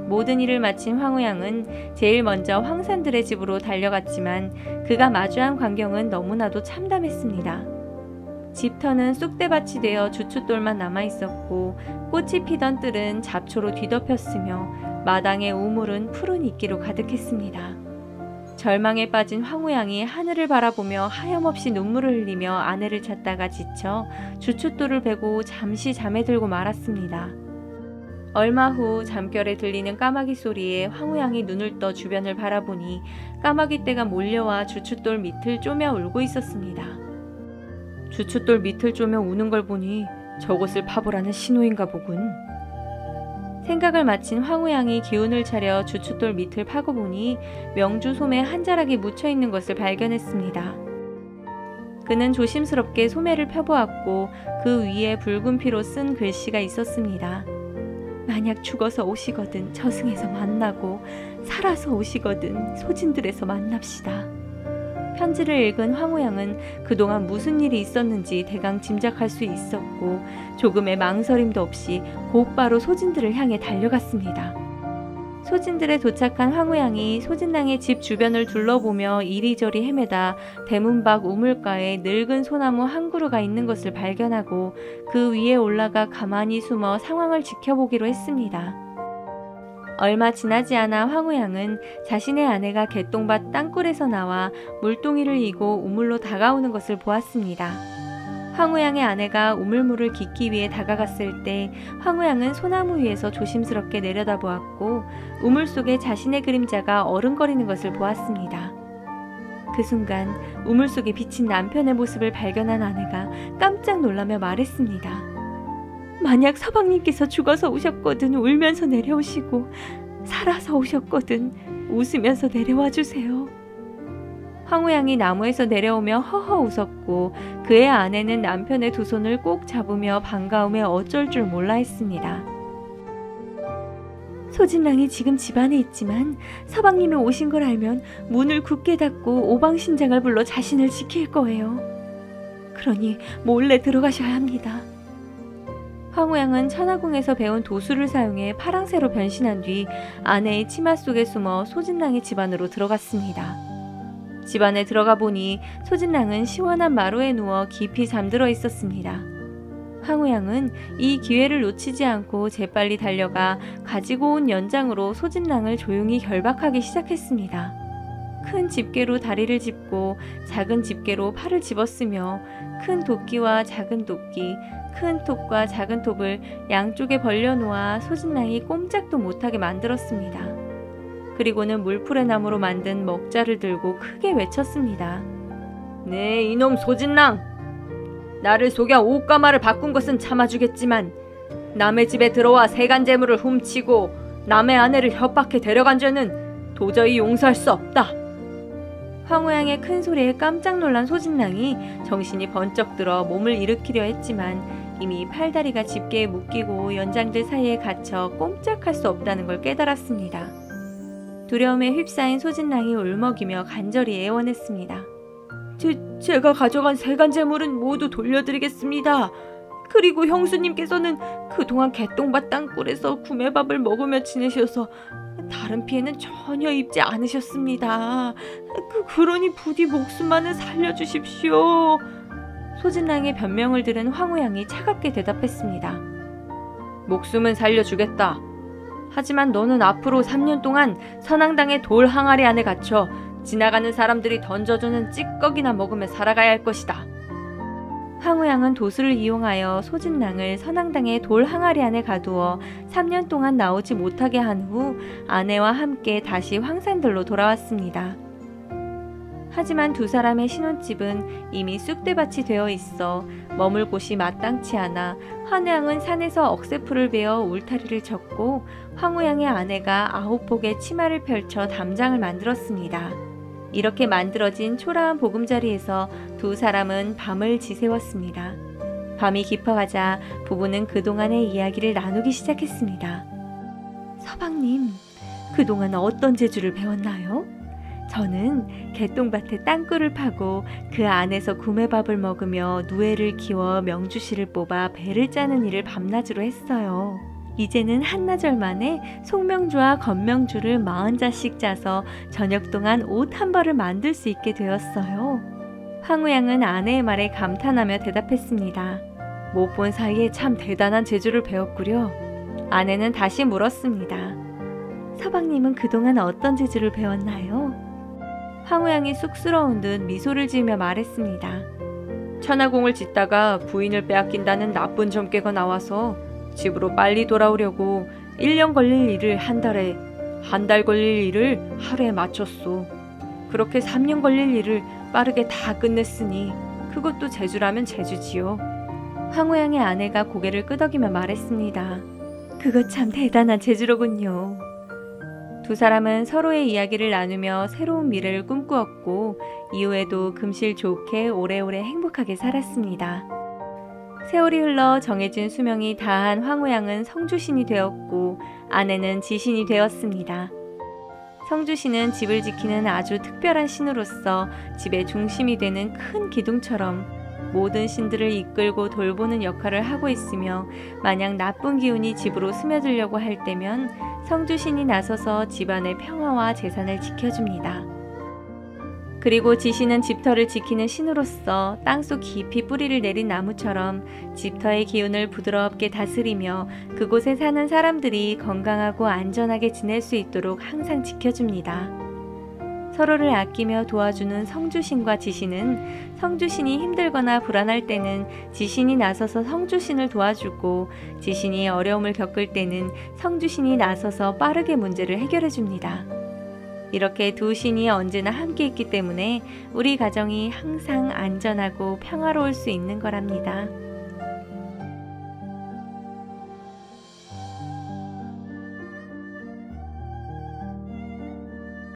모든 일을 마친 황후양은 제일 먼저 황산들의 집으로 달려갔지만 그가 마주한 광경은 너무나도 참담했습니다. 집터는 쑥대밭이 되어 주춧돌만 남아있었고 꽃이 피던 뜰은 잡초로 뒤덮였으며 마당의 우물은 푸른 이끼로 가득했습니다. 절망에 빠진 황후양이 하늘을 바라보며 하염없이 눈물을 흘리며 아내를 찾다가 지쳐 주춧돌을 베고 잠시 잠에 들고 말았습니다. 얼마 후 잠결에 들리는 까마귀 소리에 황후양이 눈을 떠 주변을 바라보니 까마귀 떼가 몰려와 주춧돌 밑을 쪼며 울고 있었습니다. 주춧돌 밑을 쪼며 우는 걸 보니 저곳을 파보라는 신호인가 보군. 생각을 마친 황후양이 기운을 차려 주춧돌 밑을 파고 보니 명주 솜에 한 자락이 묻혀있는 것을 발견했습니다. 그는 조심스럽게 소매를 펴보았고 그 위에 붉은 피로 쓴 글씨가 있었습니다. 만약 죽어서 오시거든 저승에서 만나고 살아서 오시거든 소진들에서 만납시다. 편지를 읽은 황후양은 그동안 무슨 일이 있었는지 대강 짐작할 수 있었고 조금의 망설임도 없이 곧바로 소진들을 향해 달려갔습니다. 소진들에 도착한 황후양이 소진랑의 집 주변을 둘러보며 이리저리 헤매다 대문 밖 우물가에 늙은 소나무 한 그루가 있는 것을 발견하고 그 위에 올라가 가만히 숨어 상황을 지켜보기로 했습니다. 얼마 지나지 않아 황후양은 자신의 아내가 개똥밭 땅굴에서 나와 물동이를 이고 우물로 다가오는 것을 보았습니다. 황후양의 아내가 우물물을 깃기 위해 다가갔을 때 황후양은 소나무 위에서 조심스럽게 내려다보았고 우물 속에 자신의 그림자가 어른거리는 것을 보았습니다. 그 순간 우물 속에 비친 남편의 모습을 발견한 아내가 깜짝 놀라며 말했습니다. 만약 서방님께서 죽어서 오셨거든 울면서 내려오시고 살아서 오셨거든 웃으면서 내려와 주세요. 황후양이 나무에서 내려오며 허허 웃었고 그의 아내는 남편의 두 손을 꼭 잡으며 반가움에 어쩔 줄 몰라 했습니다. 소진랑이 지금 집안에 있지만 서방님이 오신 걸 알면 문을 굳게 닫고 오방신장을 불러 자신을 지킬 거예요. 그러니 몰래 들어가셔야 합니다. 황후양은 천하궁에서 배운 도수를 사용해 파랑새로 변신한 뒤 아내의 치마 속에 숨어 소진랑의 집안으로 들어갔습니다. 집 안에 들어가 보니 소진랑은 시원한 마루에 누워 깊이 잠들어 있었습니다. 황후양은 이 기회를 놓치지 않고 재빨리 달려가 가지고 온 연장으로 소진랑을 조용히 결박하기 시작했습니다. 큰 집게로 다리를 짚고 작은 집게로 팔을 집었으며 큰 도끼와 작은 도끼, 큰 톱과 작은 톱을 양쪽에 벌려놓아 소진랑이 꼼짝도 못하게 만들었습니다. 그리고는 물풀의 나무로 만든 먹자를 들고 크게 외쳤습니다. 네, 이놈 소진랑! 나를 속여 옷가마를 바꾼 것은 참아주겠지만 남의 집에 들어와 세간 재물을 훔치고 남의 아내를 협박해 데려간 죄는 도저히 용서할 수 없다. 황후양의 큰 소리에 깜짝 놀란 소진랑이 정신이 번쩍 들어 몸을 일으키려 했지만 이미 팔다리가 집게에 묶이고 연장들 사이에 갇혀 꼼짝할 수 없다는 걸 깨달았습니다. 두려움에 휩싸인 소진랑이 울먹이며 간절히 애원했습니다. 제가 가져간 세간 재물은 모두 돌려드리겠습니다. 그리고 형수님께서는 그동안 개똥밭 땅굴에서 구매밥을 먹으며 지내셔서 다른 피해는 전혀 입지 않으셨습니다. 그러니 부디 목숨만은 살려주십시오. 소진랑의 변명을 들은 황후양이 차갑게 대답했습니다. 목숨은 살려주겠다. 하지만 너는 앞으로 3년 동안 선앙당의 돌 항아리 안에 갇혀 지나가는 사람들이 던져주는 찌꺼기나 먹으며 살아가야 할 것이다. 황후양은 도수를 이용하여 소진랑을 선앙당의 돌 항아리 안에 가두어 3년 동안 나오지 못하게 한 후 아내와 함께 다시 황산들로 돌아왔습니다. 하지만 두 사람의 신혼집은 이미 쑥대밭이 되어 있어 머물 곳이 마땅치 않아 황후양은 산에서 억새풀을 베어 울타리를 쳤고 황후양의 아내가 9폭의 치마를 펼쳐 담장을 만들었습니다. 이렇게 만들어진 초라한 보금자리에서 두 사람은 밤을 지새웠습니다. 밤이 깊어가자 부부는 그동안의 이야기를 나누기 시작했습니다. 서방님, 그동안 어떤 재주를 배웠나요? 저는 개똥밭에 땅굴을 파고 그 안에서 구매밥을 먹으며 누에를 키워 명주실을 뽑아 배를 짜는 일을 밤낮으로 했어요. 이제는 한나절 만에 송명주와 건명주를 40자씩 짜서 저녁 동안 옷 한 벌을 만들 수 있게 되었어요. 황우양은 아내의 말에 감탄하며 대답했습니다. 못 본 사이에 참 대단한 재주를 배웠구려. 아내는 다시 물었습니다. 서방님은 그동안 어떤 재주를 배웠나요? 황우양이 쑥스러운 듯 미소를 지으며 말했습니다. 천하공을 짓다가 부인을 빼앗긴다는 나쁜 점괘가 나와서 집으로 빨리 돌아오려고 1년 걸릴 일을 한 달에, 한 달 걸릴 일을 하루에 맞췄소. 그렇게 3년 걸릴 일을 빠르게 다 끝냈으니 그것도 재주라면 재주지요. 황우양의 아내가 고개를 끄덕이며 말했습니다. 그거 참 대단한 재주로군요. 두 사람은 서로의 이야기를 나누며 새로운 미래를 꿈꾸었고 이후에도 금실 좋게 오래오래 행복하게 살았습니다. 세월이 흘러 정해진 수명이 다한 황우양은 성주신이 되었고 아내는 지신이 되었습니다. 성주신은 집을 지키는 아주 특별한 신으로서 집의 중심이 되는 큰 기둥처럼 모든 신들을 이끌고 돌보는 역할을 하고 있으며 만약 나쁜 기운이 집으로 스며들려고 할 때면 성주신이 나서서 집안의 평화와 재산을 지켜줍니다. 그리고 지신은 집터를 지키는 신으로서 땅속 깊이 뿌리를 내린 나무처럼 집터의 기운을 부드럽게 다스리며 그곳에 사는 사람들이 건강하고 안전하게 지낼 수 있도록 항상 지켜줍니다. 서로를 아끼며 도와주는 성주신과 지신은 성주신이 힘들거나 불안할 때는 지신이 나서서 성주신을 도와주고 지신이 어려움을 겪을 때는 성주신이 나서서 빠르게 문제를 해결해 줍니다. 이렇게 두 신이 언제나 함께 있기 때문에 우리 가정이 항상 안전하고 평화로울 수 있는 거랍니다.